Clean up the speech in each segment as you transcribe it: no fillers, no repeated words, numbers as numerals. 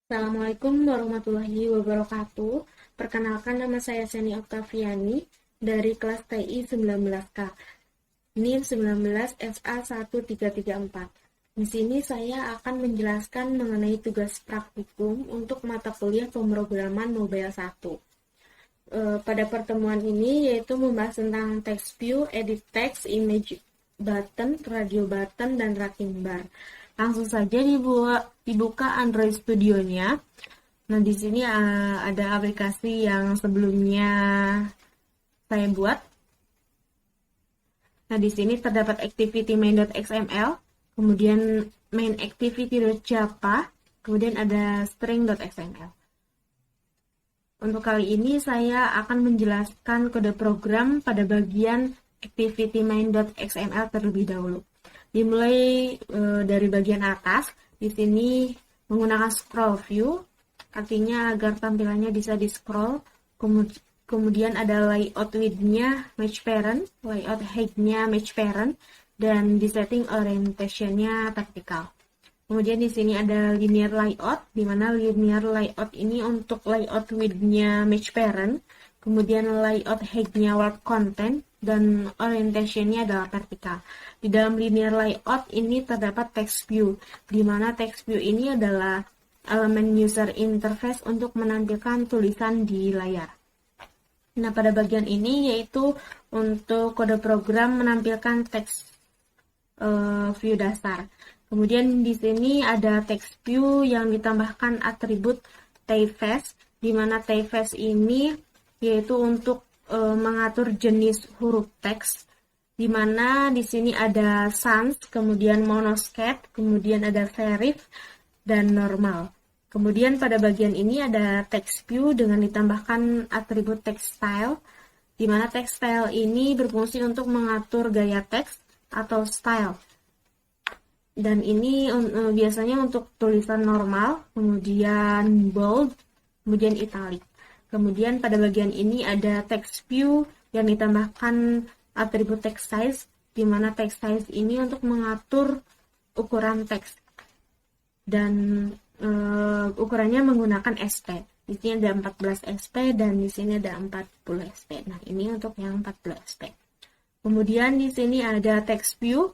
Assalamualaikum warahmatullahi wabarakatuh. Perkenalkan, nama saya Seni Oktaviani dari kelas TI 19K, NIM 19 SA 1334. Di sini saya akan menjelaskan mengenai tugas praktikum untuk mata kuliah pemrograman Mobile 1. Pada pertemuan ini yaitu membahas tentang text view, edit text, image button, radio button, dan tracking bar. Langsung saja dibuka Android Studio-nya. Nah, di sini ada aplikasi yang sebelumnya saya buat. Nah, di sini terdapat activity main.xml, kemudian main activity.java, kemudian ada string.xml. Untuk kali ini saya akan menjelaskan kode program pada bagian activity main.xml terlebih dahulu. Dimulai dari bagian atas. Di sini menggunakan scroll view, artinya agar tampilannya bisa di scroll. Kemudian ada layout width-nya match parent, layout height-nya match parent, dan di setting orientation-nya vertical. Kemudian di sini ada linear layout, di mana linear layout ini untuk layout width-nya match parent, kemudian layout height-nya world content, dan orientation-nya adalah vertikal. Di dalam linear layout ini terdapat text view, di mana text view ini adalah elemen user interface untuk menampilkan tulisan di layar. Nah, pada bagian ini yaitu untuk kode program menampilkan text view dasar. Kemudian di sini ada text view yang ditambahkan atribut typeface, di mana typeface ini yaitu untuk mengatur jenis huruf teks, di mana di sini ada sans, kemudian monoscat, kemudian ada serif dan normal. Kemudian pada bagian ini ada text view dengan ditambahkan atribut text style, di mana text style ini berfungsi untuk mengatur gaya teks atau style. Dan ini biasanya untuk tulisan normal, kemudian bold, kemudian italic. Kemudian pada bagian ini ada text view yang ditambahkan atribut text size, di mana text size ini untuk mengatur ukuran teks. Dan ukurannya menggunakan SP. Di sini ada 14 SP dan di sini ada 40 SP. Nah, ini untuk yang 40 SP. Kemudian di sini ada text view.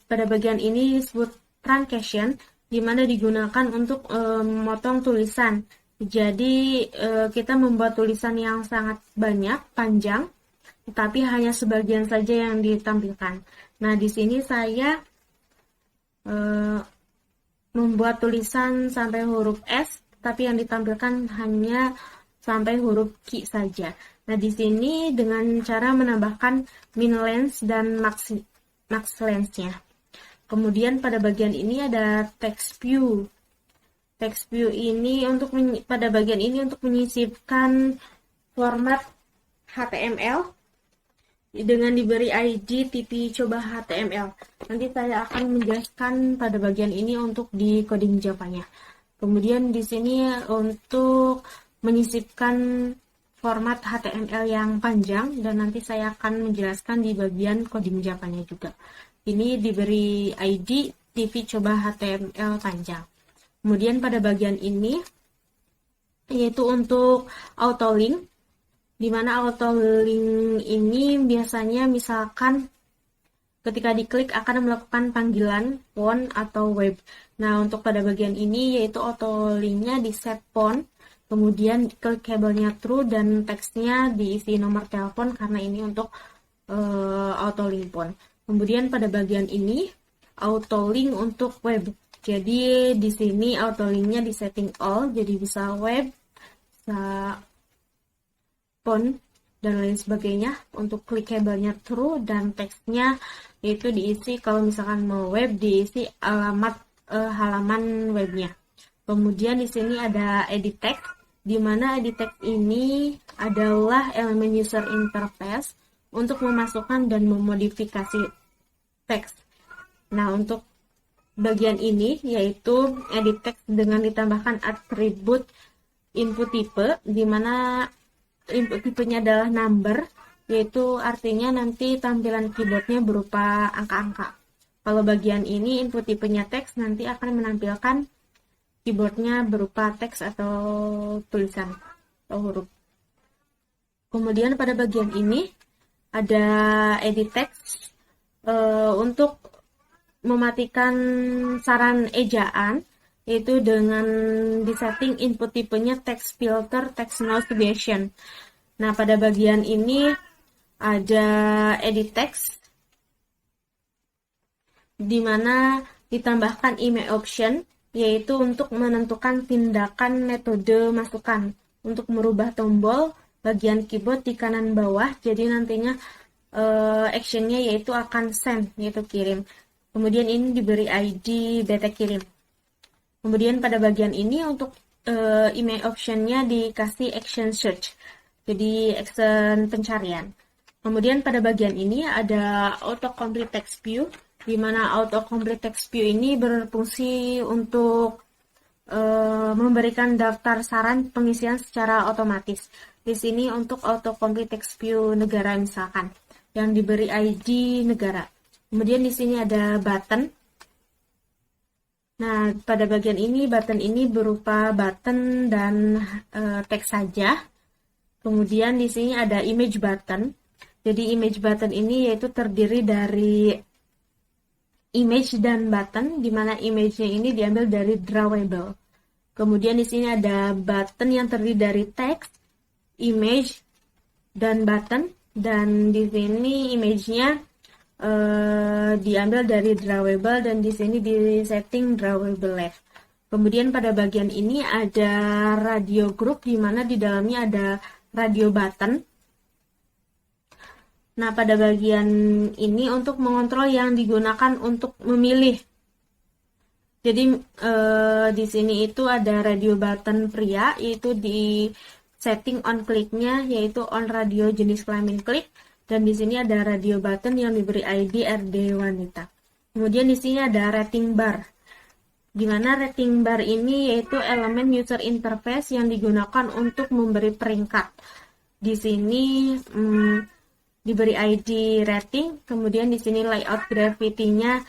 Pada bagian ini disebut truncation, di mana digunakan untuk memotong tulisan. Jadi kita membuat tulisan yang sangat banyak, panjang, tetapi hanya sebagian saja yang ditampilkan. Nah, di sini saya membuat tulisan sampai huruf S, tapi yang ditampilkan hanya sampai huruf Q saja. Nah, di sini dengan cara menambahkan min length dan max length-nya. Kemudian pada bagian ini ada text view. Text view ini pada bagian ini untuk menyisipkan format HTML dengan diberi ID TP coba HTML. Nanti saya akan menjelaskan pada bagian ini untuk di coding Java-nya. Kemudian di sini untuk menyisipkan format HTML yang panjang, dan nanti saya akan menjelaskan di bagian coding Java-nya juga. Ini diberi ID TV coba HTML panjang. Kemudian pada bagian ini yaitu untuk autolink, di mana autolink ini biasanya misalkan ketika diklik akan melakukan panggilan phone atau web. Nah, untuk pada bagian ini yaitu autolinknya di set phone, kemudian klik kabelnya true dan teksnya diisi nomor telepon karena ini untuk autolink phone. Kemudian pada bagian ini autolink untuk web. Jadi di sini autolinknya di setting all, jadi bisa web, bisa phone dan lain sebagainya. Untuk klik kabelnya true dan teksnya itu diisi, kalau misalkan mau web diisi alamat halaman webnya. Kemudian di sini ada edit text, di mana edit text ini adalah elemen user interface untuk memasukkan dan memodifikasi teks. Nah, untuk bagian ini yaitu edit text dengan ditambahkan atribut input type, di mana input tipenya adalah number, yaitu artinya nanti tampilan keyboardnya berupa angka-angka. Kalau bagian ini input tipenya teks, nanti akan menampilkan keyboardnya berupa teks atau tulisan atau huruf. Kemudian pada bagian ini ada edit text untuk mematikan saran ejaan, yaitu dengan disetting input tipenya text filter text noise Gaussian. Nah, pada bagian ini ada edit text di mana ditambahkan email option, yaitu untuk menentukan tindakan metode masukan untuk merubah tombol bagian keyboard di kanan bawah. Jadi nantinya actionnya yaitu akan send, yaitu kirim. Kemudian ini diberi ID beta kirim. Kemudian pada bagian ini untuk email optionnya dikasih action search, jadi action pencarian. Kemudian pada bagian ini ada autocomplete text view, di mana autocomplete text view ini berfungsi untuk memberikan daftar saran pengisian secara otomatis. Di sini untuk autocomplete text view negara misalkan, yang diberi ID negara. Kemudian di sini ada button. Nah, pada bagian ini button ini berupa button dan teks saja. Kemudian di sini ada image button. Jadi image button ini yaitu terdiri dari image dan button, di mana image-nya ini diambil dari drawable. Kemudian di sini ada button yang terdiri dari teks, image, dan button. Dan di sini image-nya diambil dari drawable dan di sini di setting drawable left. Kemudian pada bagian ini ada radio group, di mana di dalamnya ada radio button. Nah, pada bagian ini untuk mengontrol yang digunakan untuk memilih. Jadi di sini itu ada radio button pria, yaitu di setting on click-nya, yaitu on radio jenis kelamin klik. Dan di sini ada radio button yang diberi ID RD wanita. Kemudian di sini ada rating bar, di mana rating bar ini yaitu elemen user interface yang digunakan untuk memberi peringkat. Di sini diberi ID rating, kemudian di sini layout gravity-nya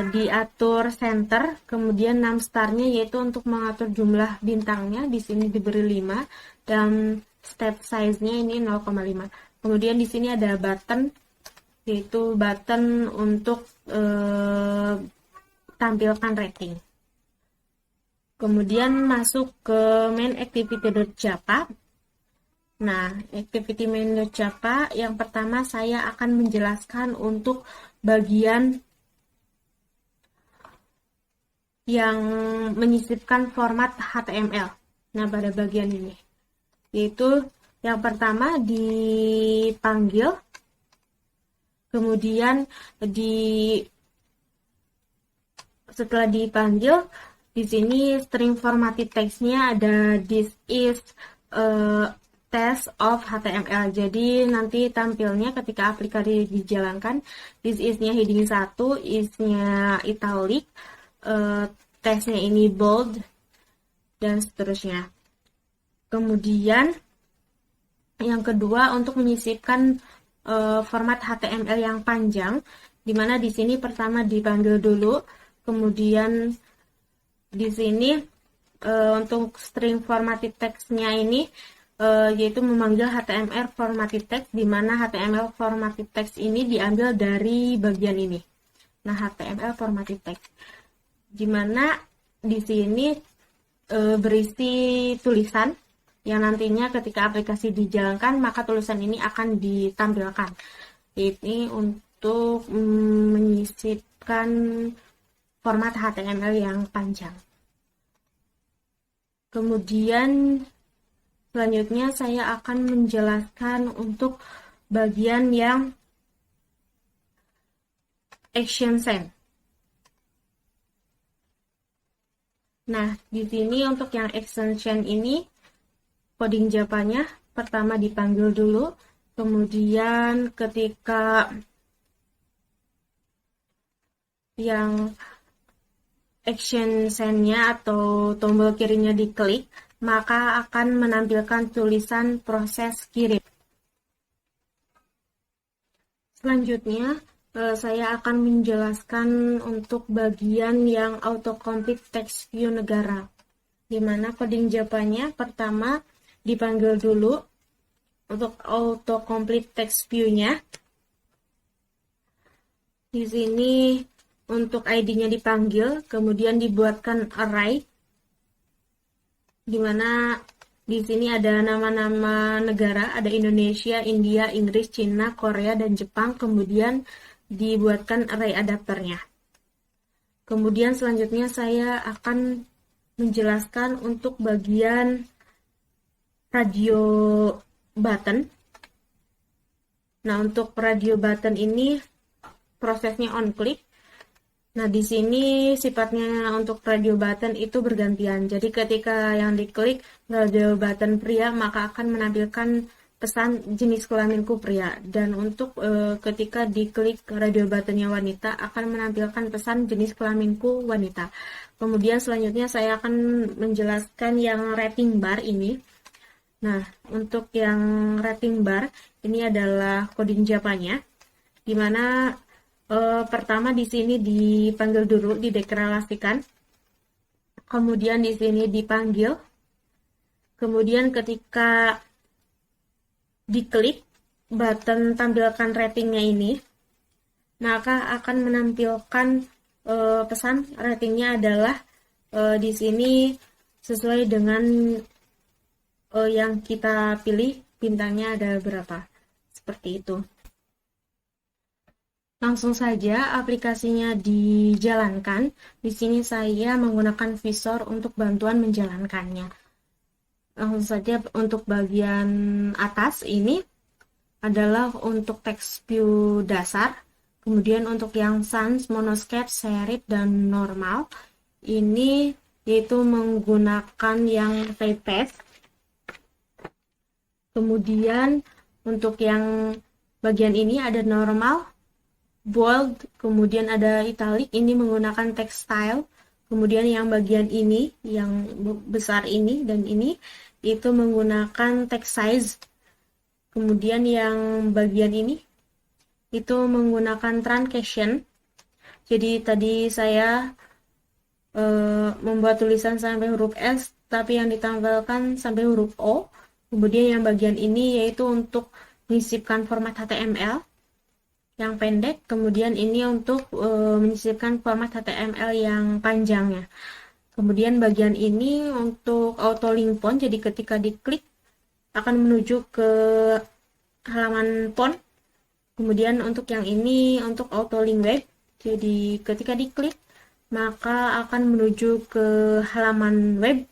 diatur center, kemudian 6 star-nya yaitu untuk mengatur jumlah bintangnya, di sini diberi 5 dan step size-nya ini 0,5. Kemudian di sini ada button, yaitu button untuk tampilkan rating. Kemudian masuk ke main activity.java. Nah, activity main.java yang pertama saya akan menjelaskan untuk bagian yang menyisipkan format HTML. Nah, pada bagian ini yaitu yang pertama dipanggil, kemudian setelah dipanggil, di sini string formatted text-nya ada this is test of HTML. Jadi nanti tampilnya ketika aplikasi dijalankan, this is-nya heading 1, is-nya italic, text-nya ini bold, dan seterusnya. Kemudian yang kedua untuk menyisipkan format HTML yang panjang, di mana di sini pertama dipanggil dulu, kemudian di sini untuk string formatted text-nya ini yaitu memanggil HTML formatted text, di mana HTML formatted text ini diambil dari bagian ini. Nah, HTML formatted text, di mana di sini berisi tulisan yang nantinya ketika aplikasi dijalankan maka tulisan ini akan ditampilkan. Ini untuk menyisipkan format HTML yang panjang. Kemudian selanjutnya saya akan menjelaskan untuk bagian yang action send. Nah, di sini untuk yang action send ini coding Java-nya pertama dipanggil dulu, kemudian ketika yang action send-nya atau tombol kirimnya diklik, maka akan menampilkan tulisan proses kirim. Selanjutnya, saya akan menjelaskan untuk bagian yang autocomplete text view negara, di mana coding Javanya pertama dipanggil dulu untuk autocomplete text view-nya. Di sini untuk ID-nya dipanggil, kemudian dibuatkan array, di mana di sini ada nama-nama negara, ada Indonesia, India, Inggris, Cina, Korea, dan Jepang, kemudian dibuatkan array adapternya. Kemudian selanjutnya saya akan menjelaskan untuk bagian radio button. Nah, untuk radio button ini prosesnya on click. Nah, di sini sifatnya untuk radio button itu bergantian. Jadi ketika yang diklik radio button pria, maka akan menampilkan pesan jenis kelaminku pria. Dan untuk ketika diklik radio buttonnya wanita, akan menampilkan pesan jenis kelaminku wanita. Kemudian selanjutnya saya akan menjelaskan yang rating bar ini. Nah, untuk yang rating bar, ini adalah coding Javanya, di mana pertama di sini dipanggil dulu, dideklarasikan. Kemudian di sini dipanggil. Kemudian ketika diklik button tampilkan ratingnya ini, maka akan menampilkan pesan ratingnya adalah di sini sesuai dengan yang kita pilih, bintangnya ada berapa. Seperti itu. Langsung saja aplikasinya dijalankan. Di sini saya menggunakan visor untuk bantuan menjalankannya. Langsung saja untuk bagian atas ini adalah untuk text view dasar. Kemudian untuk yang sans, monoscape, serif, dan normal, ini yaitu menggunakan yang typeface. Kemudian untuk yang bagian ini ada normal, bold, kemudian ada italic, ini menggunakan text style. Kemudian yang bagian ini, yang besar ini dan ini, itu menggunakan text size. Kemudian yang bagian ini, itu menggunakan truncation. Jadi tadi saya membuat tulisan sampai huruf S, tapi yang ditampilkan sampai huruf O. Kemudian yang bagian ini yaitu untuk menyisipkan format HTML yang pendek, kemudian ini untuk menyisipkan format HTML yang panjangnya. Kemudian bagian ini untuk auto link font, jadi ketika diklik akan menuju ke halaman font. Kemudian untuk yang ini untuk auto link web, jadi ketika diklik maka akan menuju ke halaman web.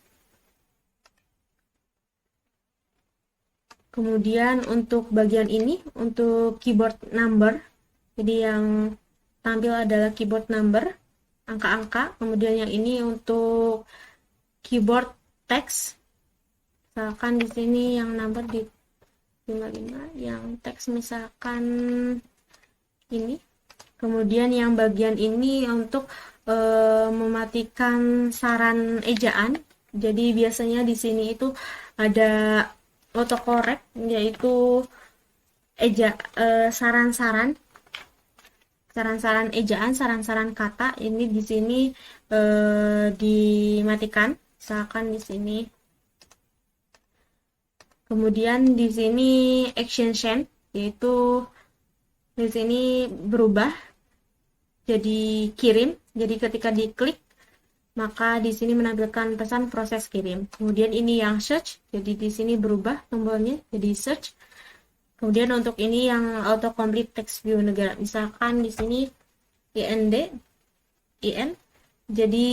Kemudian untuk bagian ini untuk keyboard number, jadi yang tampil adalah keyboard number, angka-angka. Kemudian yang ini untuk keyboard text, misalkan di sini yang number di 55, yang teks misalkan ini. Kemudian yang bagian ini untuk mematikan saran ejaan. Jadi biasanya di sini itu ada autocorrect, yaitu saran-saran ejaan, saran-saran kata. Ini di sini dimatikan, misalkan di sini. Kemudian di sini action chain, yaitu di sini berubah jadi kirim. Jadi ketika diklik maka di sini menampilkan pesan proses kirim. Kemudian ini yang search, jadi di sini berubah tombolnya jadi search. Kemudian untuk ini yang autocomplete text view negara, misalkan di sini IND, IN, jadi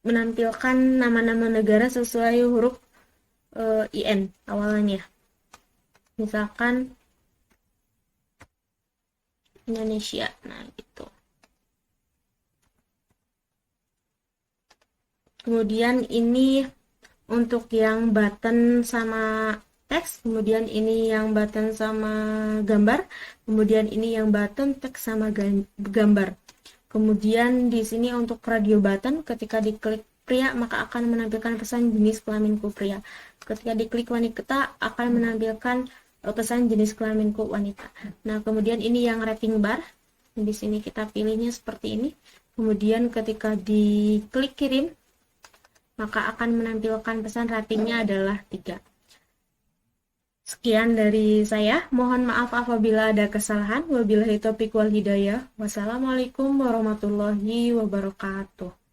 menampilkan nama-nama negara sesuai huruf IN awalnya. Misalkan Indonesia, nah gitu. Kemudian ini untuk yang button sama teks, kemudian ini yang button sama gambar, kemudian ini yang button teks sama gambar. Kemudian di sini untuk radio button, ketika diklik pria maka akan menampilkan pesan jenis kelaminku pria. Ketika diklik wanita akan menampilkan utusan jenis kelaminku wanita. Nah, kemudian ini yang rating bar. Di sini kita pilihnya seperti ini. Kemudian ketika diklik kirim, maka akan menampilkan pesan ratingnya adalah 3. Sekian dari saya. Mohon maaf apabila ada kesalahan. Wabillahi taufiq wal hidayah. Wassalamualaikum warahmatullahi wabarakatuh.